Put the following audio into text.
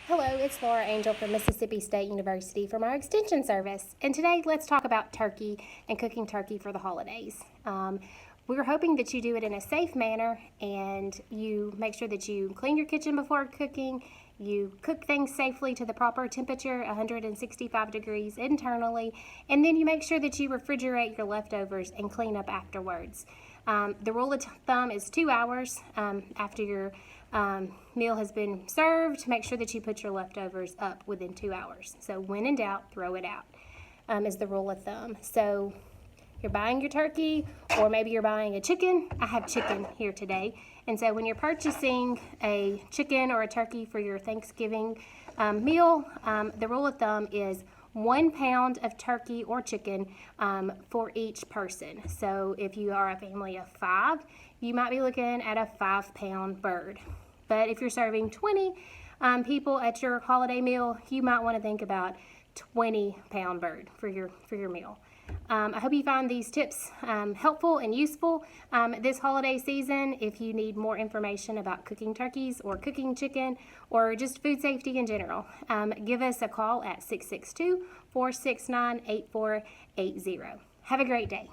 Hello, it's Laura Angel from Mississippi State University from our Extension Service. And today let's talk about turkey and cooking turkey for the holidays. We're hoping that you do it in a safe manner and you make sure that you clean your kitchen before cooking. You cook things safely to the proper temperature, 165 degrees internally, and then you make sure that you refrigerate your leftovers and clean up afterwards. The rule of thumb is 2 hours after your meal has been served. Make sure that you put your leftovers up within 2 hours. So when in doubt, throw it out is the rule of thumb. So you're buying your turkey, or maybe you're buying a chicken. I have chicken here today. And so when you're purchasing a chicken or a turkey for your Thanksgiving meal, the rule of thumb is 1 pound of turkey or chicken for each person. So if you are a family of 5, you might be looking at a 5-pound bird. But if you're serving 20 people at your holiday meal, you might want to think about 20-pound bird for your meal. I hope you find these tips helpful and useful this holiday season. If you need more information about cooking turkeys or cooking chicken or just food safety in general, give us a call at 662-469-8480. Have a great day.